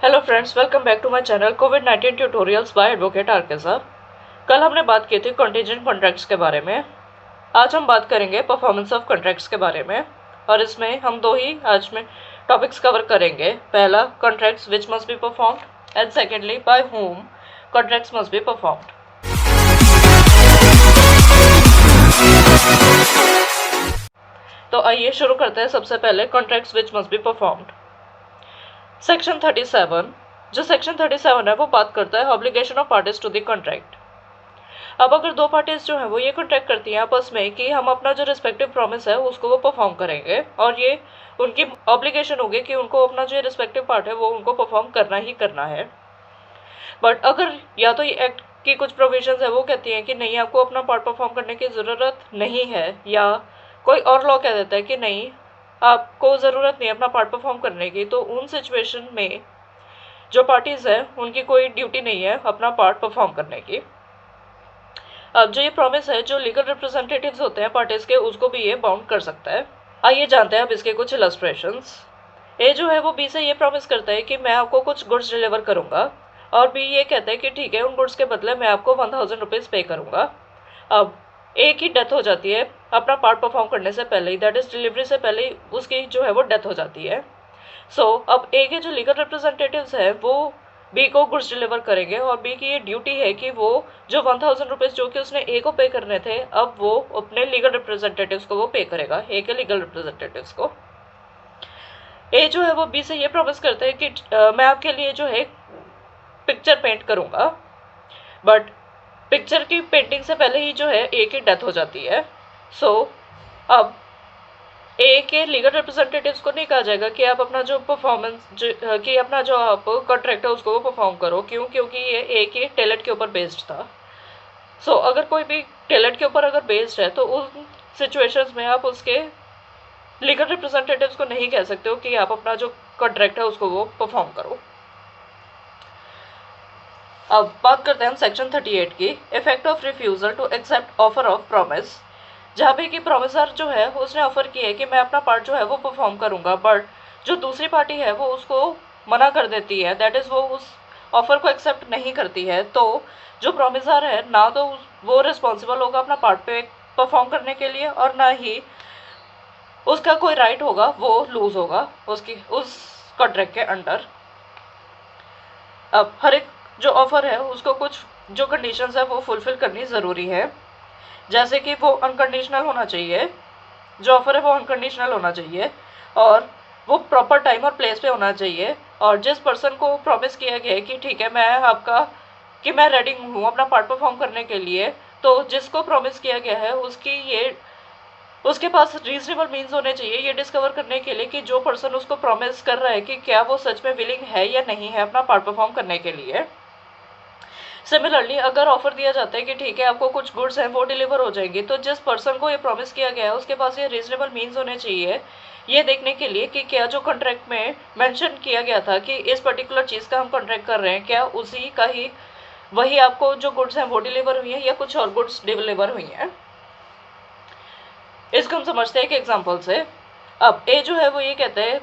Hello friends, welcome back to my channel कोविड-19 tutorials by advocate R K. साहब। कल हमने बात की थी कॉन्टीजेंट कॉन्ट्रैक्ट्स के बारे में। आज हम बात करेंगे परफॉर्मेंस ऑफ कॉन्ट्रैक्ट्स के बारे में, और इसमें हम दो ही आज में टॉपिक्स कवर करेंगे। पहला, contracts which must be performed, and secondly, by whom contracts must be performed. तो आइए शुरू करते हैं। सबसे पहले contracts which must be performed. Section 37, जो सेक्शन 37 है वो बात करता है obligation of parties to the contract. अब अगर दो पार्टीज जो है वो ये कॉन्ट्रैक्ट करती हैं आपस में कि हम अपना जो रिस्पेक्टिव प्रॉमिस है उसको वो परफॉर्म करेंगे, और ये उनकी ऑब्लिगेशन होगी कि उनको अपना जो रिस्पेक्टिव पार्ट है वो उनको परफॉर्म करना ही करना है। बट अगर या तो ये एक्ट की कुछ प्रोविजंस है वो कहती हैं कि नहीं, आपको अपना पार्ट परफॉर्म करने की ज़रूरत नहीं है, या कोई और लॉ कह देता है कि नहीं, आपको ज़रूरत नहीं अपना पार्ट परफॉर्म करने की, तो उन सिचुएशन में जो पार्टीज़ हैं उनकी कोई ड्यूटी नहीं है अपना पार्ट परफॉर्म करने की। अब जो ये प्रॉमिस है, जो लीगल रिप्रेजेंटेटिव्स होते हैं पार्टीज के, उसको भी ये बाउंड कर सकता है। आइए जानते हैं अब इसके कुछ इलस्ट्रेशंस। ए जो है वो बी से ये प्रॉमिस करता है कि मैं आपको कुछ गुड्स डिलीवर करूंगा, और बी ये कहता है कि ठीक है, उन गुड्स के बदले मैं आपको 1000 रुपीज़ पे करूंगा। अब ए की डेथ हो जाती है अपना पार्ट परफॉर्म करने से पहले ही, दैट इज डिलीवरी से पहले ही उसकी जो है वो डेथ हो जाती है। अब ए के जो लीगल रिप्रेजेंटेटिव्स हैं वो बी को गुड्स डिलीवर करेंगे, और बी की ये ड्यूटी है कि वो जो 1000 रुपीज़ जो कि उसने ए को पे करने थे, अब वो अपने लीगल रिप्रेजेंटेटिव्स को वो पे करेगा, ए के लीगल रिप्रेजेंटेटिव्स को। ए जो है वो बी से ये प्रॉमिस करते हैं कि मैं आपके लिए जो है पिक्चर पेंट करूंगा, बट पिक्चर की पेंटिंग से पहले ही जो है ए की डेथ हो जाती है। अब ए के लीगल रिप्रेजेंटेटिव्स को नहीं कहा जाएगा कि आप अपना जो परफॉर्मेंस कि अपना जो आप कॉन्ट्रैक्ट है उसको वो परफॉर्म करो, क्योंकि ये ए के टैलेंट के ऊपर बेस्ड था। अगर कोई भी टैलेंट के ऊपर अगर बेस्ड है तो उन सिचुएशंस में आप उसके लीगल रिप्रेजेंटेटिव्स को नहीं कह सकते हो कि आप अपना जो कॉन्ट्रैक्ट है उसको वो परफॉर्म करो। अब बात करते हैं हम सेक्शन 38 की, effect of refusal to accept offer of promise. जहाँ पे कि प्रॉमिसर जो है उसने ऑफर किया है कि मैं अपना पार्ट जो है वो परफॉर्म करूंगा, बट जो दूसरी पार्टी है वो उसको मना कर देती है, दैट इज वो उस ऑफर को एक्सेप्ट नहीं करती है, तो जो प्रॉमिसर है ना तो वो रिस्पॉन्सिबल होगा अपना पार्ट पे परफॉर्म करने के लिए, और ना ही उसका कोई राइट होगा वो लूज होगा उसकी उस कॉन्ट्रैक्ट के अंडर। अब हर एक जो ऑफर है उसको कुछ जो कंडीशंस है वो फुलफिल करनी ज़रूरी है, जैसे कि वो अनकंडीशनल होना चाहिए, जो ऑफर है वो अनकंडीशनल होना चाहिए, और वो प्रॉपर टाइम और प्लेस पे होना चाहिए, और जिस पर्सन को प्रॉमिस किया गया है कि ठीक है मैं रेडी हूँ अपना पार्ट परफॉर्म करने के लिए, तो जिसको प्रॉमिस किया गया है उसके पास रीजनेबल मीन्स होने चाहिए ये डिस्कवर करने के लिए कि जो पर्सन उसको प्रॉमिस कर रहा है कि क्या वो सच में विलिंग है या नहीं है अपना पार्ट परफॉर्म करने के लिए। सिमिलरली अगर ऑफर दिया जाता है कि ठीक है आपको कुछ गुड्स हैं वो डिलीवर हो जाएंगी, तो जिस पर्सन को ये प्रॉमिस किया गया है उसके पास ये रीजनेबल मीन्स होने चाहिए ये देखने के लिए कि क्या जो कॉन्ट्रैक्ट में मेंशन किया गया था कि इस पर्टिकुलर चीज़ का हम कॉन्ट्रैक्ट कर रहे हैं, क्या उसी का ही वही आपको जो गुड्स हैं वो डिलीवर हुई है या कुछ और गुड्स डिलीवर हुई हैं। इसको हम समझते हैं एक एग्जाम्पल से। अब ए जो है वो ये कहता है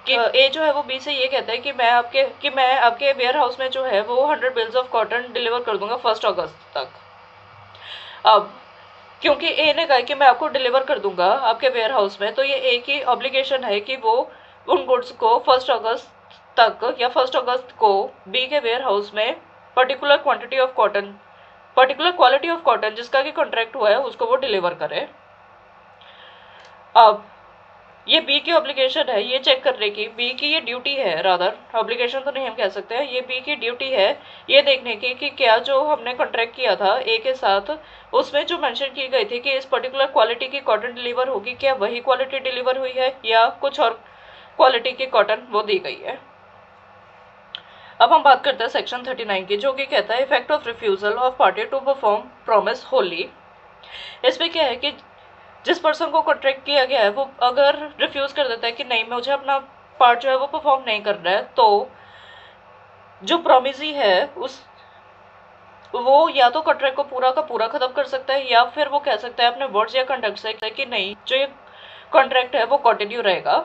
कि ए जो है वो बी से ये कहता है कि मैं आपके वेयर हाउस में जो है वो 100 बिल्स ऑफ कॉटन डिलीवर कर दूंगा 1 अगस्त तक। अब क्योंकि ए ने कहा कि मैं आपको डिलीवर कर दूंगा आपके वेयर हाउस में, तो ये ए की ऑब्लिगेशन है कि वो उन गुड्स को 1 अगस्त तक या 1 अगस्त को बी के वेयर हाउस में पर्टिकुलर क्वालिटी ऑफ कॉटन जिसका कि कॉन्ट्रैक्ट हुआ है उसको वो डिलीवर करे। अब ये बी की ऑब्लिगेशन है ये चेक करने की, बी की ये ड्यूटी है, रादर ऑब्लिगेशन तो नहीं हम कह सकते हैं, ये बी की ड्यूटी है ये देखने की कि क्या जो हमने कॉन्ट्रैक्ट किया था ए के साथ उसमें जो मेंशन की गई थी कि इस पर्टिकुलर क्वालिटी की कॉटन डिलीवर होगी, क्या वही क्वालिटी डिलीवर हुई है या कुछ और क्वालिटी की कॉटन वो दी गई है। अब हम बात करते हैं सेक्शन 39 की, जो कि कहता है effect of refusal of party to perform promise wholly. इसमें क्या है कि जिस पर्सन को कॉन्ट्रैक्ट किया गया है वो अगर रिफ्यूज कर देता है कि नहीं मुझे अपना पार्ट जो है वो परफॉर्म नहीं कर रहा है, तो जो प्रॉमिसी है वो या तो कॉन्ट्रैक्ट को पूरा का पूरा खत्म कर सकता है, या फिर वो कह सकता है अपने वर्ड्स या कंडक्ट से कि नहीं जो ये कॉन्ट्रैक्ट है वो कंटिन्यू रहेगा।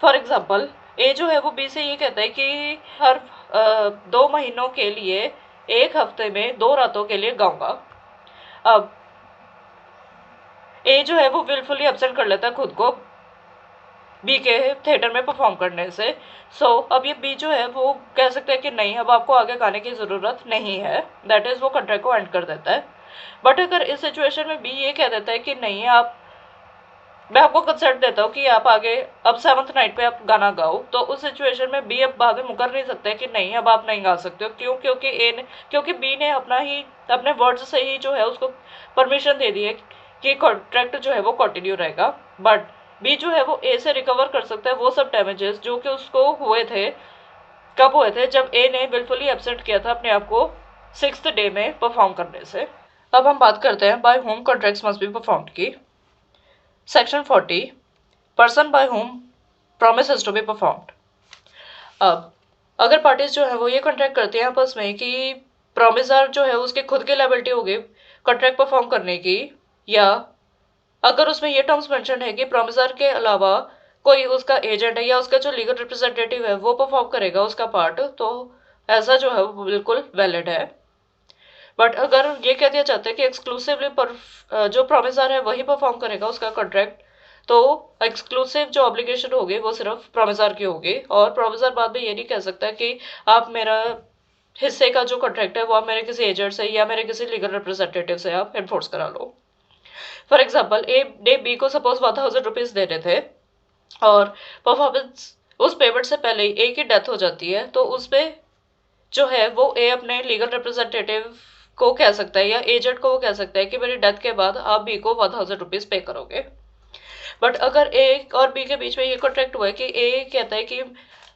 फॉर एग्जाम्पल ए जो है वो बी से ये कहता है कि हर 2 महीनों के लिए 1 हफ्ते में 2 रातों के लिए गाऊंगा। अब ए जो है वो विलफुली एब्सेंट कर लेता है खुद को बी के थिएटर में परफॉर्म करने से। अब ये बी जो है वो कह सकते हैं कि नहीं, अब आपको आगे गाने की ज़रूरत नहीं है, दैट इज़ वो कॉन्ट्रैक्ट को एंड कर देता है। बट अगर इस सिचुएशन में बी ये कह देता है कि नहीं, मैं आपको कंसर्ट देता हूँ कि आप आगे अब 7th नाइट पे आप गाना गाओ, तो उस सिचुएशन में बी अब बाद में मुकर नहीं सकता है कि नहीं अब आप नहीं गा सकते हो। क्यों? क्योंकि बी ने अपने वर्ड्स से ही जो है उसको परमिशन दे दी है कि कॉन्ट्रैक्ट जो है वो कंटिन्यू रहेगा। बट बी जो है वो ए से रिकवर कर सकता है वो सब डैमेजेस जो कि उसको हुए थे। कब हुए थे? जब ए ने बिल्कुल एब्सेंट किया था अपने आप को 6th डे में परफॉर्म करने से। अब हम बात करते हैं by whom contracts must be performed की। Section 40 person by whom promise has to be performed. अब अगर पार्टीज जो है वो ये कॉन्ट्रैक्ट करती हैं आपस में कि प्रॉमिसर जो है उसके खुद की लायबिलिटी होगी कॉन्ट्रैक्ट परफॉर्म करने की, या अगर उसमें ये टर्म्स मेंशन है कि प्रॉमिसर के अलावा कोई उसका एजेंट है या उसका जो लीगल रिप्रेजेंटेटिव है वो परफॉर्म करेगा उसका पार्ट, तो ऐसा जो है वो बिल्कुल वैलिड है। बट अगर ये कह दिया जाता है कि एक्सक्लूसिवली जो प्रॉमिसर है वही परफॉर्म करेगा उसका कॉन्ट्रैक्ट, तो एक्सक्लूसिव जो ऑब्लिगेशन होगी वो सिर्फ प्रॉमिसर की होगी, और प्रॉमिसर बाद में ये नहीं कह सकता कि आप मेरा हिस्से का जो कॉन्ट्रैक्ट है वो आप मेरे किसी एजेंट से या मेरे किसी लीगल रिप्रेजेंटेटिव से आप एनफोर्स करा लो। फॉर एग्जाम्पल, ए ने बी को सपोज 1000 रुपीज देने थे और परफॉर्मेंस उस पेमेंट से पहले ही ए की डेथ हो जाती है, तो उसमें जो है वो ए अपने लीगल रिप्रेजेंटेटिव को कह सकता है या एजेंट को वो कह सकता है कि मेरी डेथ के बाद आप बी को 1000 रुपीज पे करोगे। बट अगर ए और बी के बीच में ये कॉन्ट्रैक्ट हुआ है कि ए कहता है कि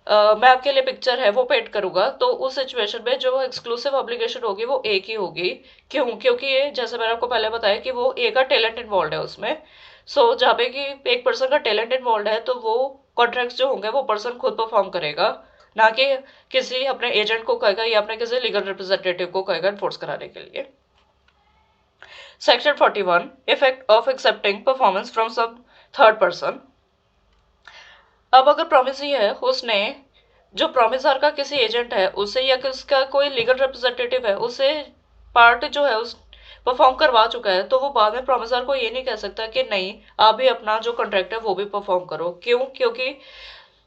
मैं आपके लिए पिक्चर है वो पेंट करूंगा, तो उस सिचुएशन में जो एक्सक्लूसिव ऑब्लिगेशन होगी वो ए की होगी। क्यों? क्योंकि ये जैसे मैंने आपको पहले बताया कि वो ए का टैलेंट इन्वॉल्व है उसमें। जहाँ पे कि एक पर्सन का टैलेंट इन्वॉल्व है तो वो कॉन्ट्रैक्ट जो होंगे वो पर्सन खुद परफॉर्म करेगा, ना कि किसी अपने एजेंट को कहेगा या अपने किसी लीगल रिप्रेजेंटेटिव को कहेगा एनफोर्स कराने के लिए। Section 41 effect of accepting performance from some third person. अब अगर प्रॉमिसी है उसने जो प्रॉमिसर का किसी एजेंट है उससे या उसका कोई लीगल रिप्रेजेंटेटिव है उससे पार्ट जो है उस परफॉर्म करवा चुका है, तो वो बाद में प्रॉमिसर को ये नहीं कह सकता कि नहीं आप भी अपना जो कॉन्ट्रैक्ट है वो भी परफॉर्म करो। क्यों? क्योंकि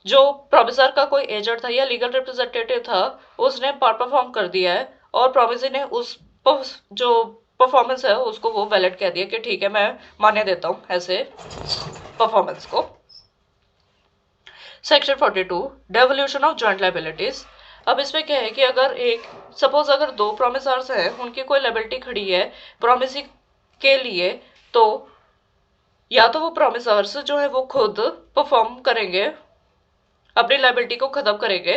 जो प्रॉमिसर का कोई एजेंट था या लीगल रिप्रेजेंटेटिव था उसने पार्ट परफॉर्म कर दिया है और प्रॉमिसी ने उस जो परफॉर्मेंस है उसको वो वैलिड कह दिया कि ठीक है मैं मान्य देता हूँ ऐसे परफॉर्मेंस को। Section 42 devolution of joint liabilities. अब इसमें क्या है कि अगर दो प्रोमिसर्स हैं उनकी कोई लाइबिलिटी खड़ी है प्रोमिसी के लिए, तो या तो वो प्रोमिसर्स जो है वो खुद परफॉर्म करेंगे अपनी लाइबिलिटी को खत्म करेंगे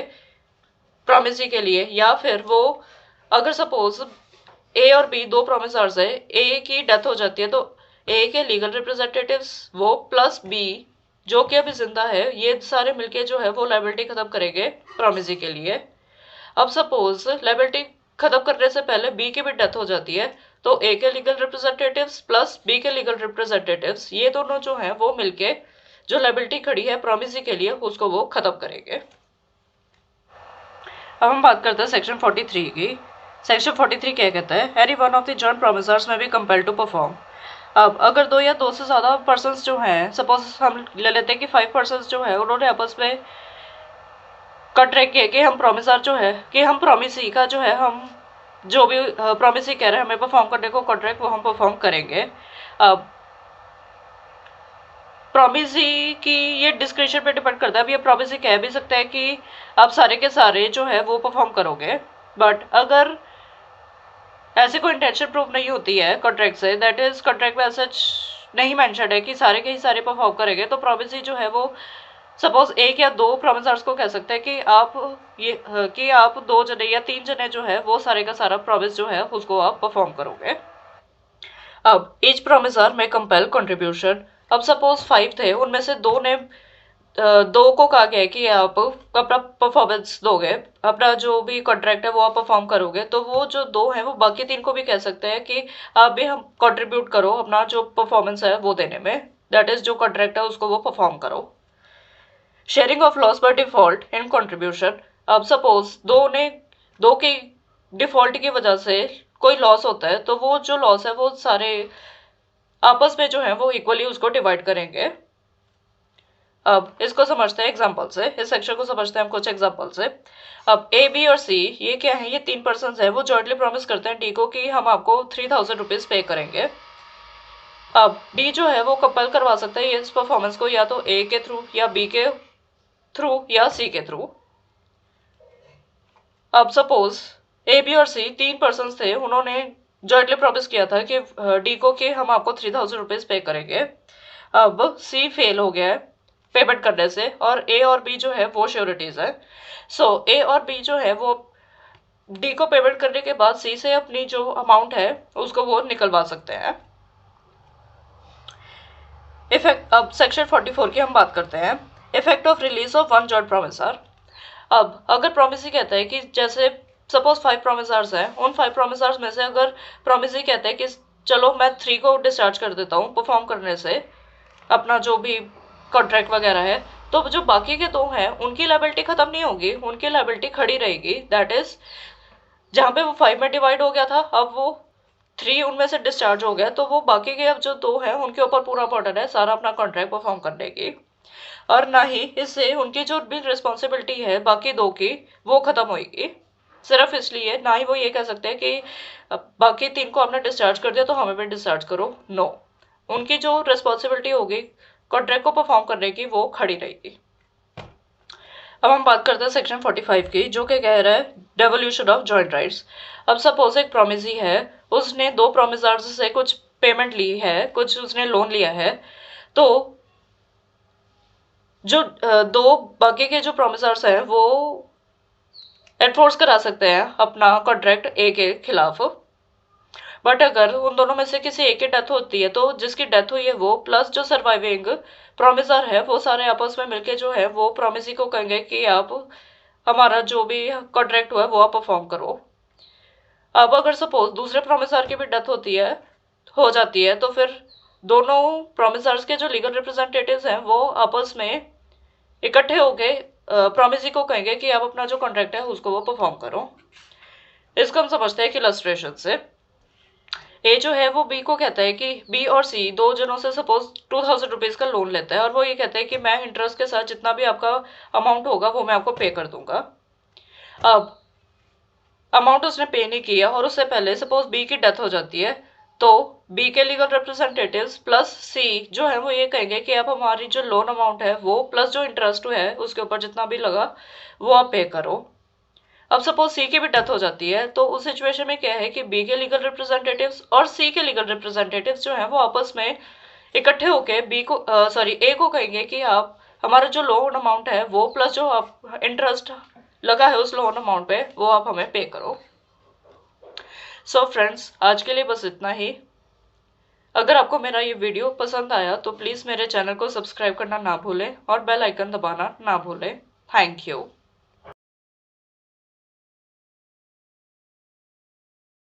प्रोमिसी के लिए, या फिर वो अगर सपोज ए और बी दो प्रोमिसर्स है, ए की डेथ हो जाती है तो ए के लीगल रिप्रेजेंटेटिव्स वो प्लस बी जो कि अभी जिंदा है ये सारे मिलके जो है वो लाइबिलिटी खत्म करेंगे प्रॉमिसी के लिए। अब सपोज लाइबिलिटी खत्म करने से पहले बी की भी डेथ हो जाती है तो ए के लीगल रिप्रेजेंटेटिव्स प्लस बी के लीगल रिप्रेजेंटेटिव्स ये दोनों जो हैं वो मिलके जो लाइबिलिटी खड़ी है प्रॉमिसी के लिए उसको वो खत्म करेंगे। अब हम बात करते हैं सेक्शन 43 की। सेक्शन 43 क्या कहता है? Any one of the joint promisors may be compelled to perform. अब अगर दो या दो से ज़्यादा पर्सन्स जो हैं, सपोज हम ले लेते हैं कि 5 पर्सन्स जो है उन्होंने आपस में कॉन्ट्रैक्ट किया कि हम प्रोमिसर जो है कि हम प्रोमिसी का जो है हम जो भी प्रोमिसी कह रहे हैं हमें परफॉर्म करने को कॉन्ट्रैक्ट वो हम परफॉर्म करेंगे। अब प्रोमिसी की ये डिस्क्रिप्शन पे डिपेंड करता है। अब ये प्रोमिसी कह भी सकता है कि आप सारे के सारे जो है वो परफॉर्म करोगे, बट अगर ऐसी कोई इंटेंशन प्रूफ नहीं होती है कॉन्ट्रैक्ट से, दैट इज कॉन्ट्रैक्ट में ऐसा नहीं मेंशन है कि सारे के ही सारे परफॉर्म करेंगे, तो प्रोमिसी जो है वो सपोज एक या दो प्रोमिसर्स को कह सकते हैं कि आप 2 जने या 3 जने जो है वो सारे का सारा प्रॉमिस जो है उसको आप परफॉर्म करोगे। अब ईच प्रोमिसर में कंपेल कंट्रीब्यूशन। अब सपोज 5 थे उनमें से दो को कहा गया है कि आप अपना परफॉर्मेंस दोगे, अपना जो भी कॉन्ट्रैक्ट है वो आप परफॉर्म करोगे, तो वो जो 2 हैं वो बाकी 3 को भी कह सकते हैं कि आप भी हम कंट्रीब्यूट करो अपना जो परफॉर्मेंस है वो देने में, दैट इज जो कॉन्ट्रैक्ट है उसको वो परफॉर्म करो। Sharing of loss by default in contribution. अब सपोज दो की डिफॉल्ट की वजह से कोई लॉस होता है, तो वो जो लॉस है वो सारे आपस में जो है वो इक्वली उसको डिवाइड करेंगे। अब इसको समझते हैं एग्जांपल से, इस सेक्शन को समझते हैं हम कुछ एग्जांपल से। अब ए, बी और सी ये क्या है, ये 3 पर्सन है, वो जॉइंटली प्रॉमिस करते हैं डी को कि हम आपको 3000 रुपीज पे करेंगे। अब डी जो है वो कंपल करवा सकता है इस परफॉर्मेंस को या तो ए के थ्रू या बी के थ्रू या सी के थ्रू। अब सपोज ए, बी और सी 3 पर्सन थे, उन्होंने जॉइंटली प्रॉमिस किया था कि डी को कि हम आपको 3000 रुपीज पे करेंगे। अब सी फेल हो गया है पेमेंट करने से, और ए और बी जो है वो श्योरिटीज है। सो ए और बी जो है वो डी को पेमेंट करने के बाद सी से अपनी जो अमाउंट है उसको वो निकलवा सकते हैं। इफेक्ट, अब सेक्शन 44 की हम बात करते हैं। Effect of release of one joint promiser. अब अगर प्रॉमिसी कहता है कि जैसे सपोज 5 प्रॉमिसर्स हैं, उन 5 प्रॉमिसर्स में से अगर प्रॉमिसी कहता है कि चलो मैं 3 को डिस्चार्ज कर देता हूँ परफॉर्म करने से अपना जो भी कॉन्ट्रैक्ट वगैरह है, तो जो बाकी के 2 हैं उनकी लायबिलिटी खत्म नहीं होगी, उनकी लायबिलिटी खड़ी रहेगी। दैट इज जहाँ पे वो 5 में डिवाइड हो गया था, अब वो 3 उनमें से डिस्चार्ज हो गया, तो वो बाकी के अब जो 2 हैं उनके ऊपर पूरा बर्डन है सारा अपना कॉन्ट्रैक्ट परफॉर्म करने की। और ना ही इससे उनकी जो भी रिस्पॉन्सिबिलिटी है बाकी 2 की वो खत्म होगी। सिर्फ इसलिए ना ही वो ये कह सकते हैं कि बाकी 3 को आपने डिस्चार्ज कर दिया तो हमें भी डिस्चार्ज करो। नो, उनकी जो रिस्पॉन्सिबिलिटी होगी कॉन्ट्रैक्ट को परफॉर्म करने की वो खड़ी रहेगी। अब हम बात करते हैं सेक्शन 45 की, जो कि कह रहा है डेवोल्यूशन ऑफ जॉइंट राइट्स। अब सपोज एक प्रॉमिसी है, उसने 2 प्रॉमिसर्स से कुछ पेमेंट ली है, कुछ उसने लोन लिया है, तो जो 2 बाकी के जो प्रॉमिसर्स हैं वो एनफोर्स करा सकते हैं अपना कॉन्ट्रैक्ट ए के खिलाफ। बट अगर उन दोनों में से किसी एक की डेथ होती है, तो जिसकी डेथ हुई है वो प्लस जो सर्वाइविंग प्रॉमिसर है वो सारे आपस में मिलके जो है वो प्रॉमिसी को कहेंगे कि आप हमारा जो भी कॉन्ट्रैक्ट हुआ है वो आप परफॉर्म करो। अब अगर सपोज दूसरे प्रॉमिसर की भी डेथ हो जाती है, तो फिर दोनों प्रॉमिसर्स के जो लीगल रिप्रेजेंटेटिव्स हैं वो आपस में इकट्ठे होके प्रॉमिसी को कहेंगे कि आप अपना जो कॉन्ट्रैक्ट है उसको वो परफॉर्म करो। इसको हम समझते हैं कि इलस्ट्रेशन से। ए जो है वो बी को कहता है कि बी और सी 2 जनों से सपोज 2000 रुपीज का लोन लेता है, और वो ये कहता है कि मैं इंटरेस्ट के साथ जितना भी आपका अमाउंट होगा वो मैं आपको पे कर दूंगा। अब अमाउंट उसने पे नहीं किया और उससे पहले सपोज बी की डेथ हो जाती है, तो बी के लीगल रिप्रेजेंटेटिव्स प्लस सी जो है वो ये कहेंगे कि आप हमारी जो लोन अमाउंट है वो प्लस जो इंटरेस्ट है उसके ऊपर जितना भी लगा वो आप पे करो। अब सपोज सी की भी डेथ हो जाती है, तो उस सिचुएशन में क्या है कि बी के लीगल रिप्रेजेंटेटिव्स और सी के लीगल रिप्रेजेंटेटिव्स जो है वो आपस में इकट्ठे होके बी को ए को कहेंगे कि आप हमारा जो लोन अमाउंट है वो प्लस जो आप इंटरेस्ट लगा है उस लोन अमाउंट पे वो आप हमें पे करो। सो फ्रेंड्स, आज के लिए बस इतना ही। अगर आपको मेरा ये वीडियो पसंद आया तो प्लीज़ मेरे चैनल को सब्सक्राइब करना ना भूलें और बेल आइकन दबाना ना भूलें। Thank you.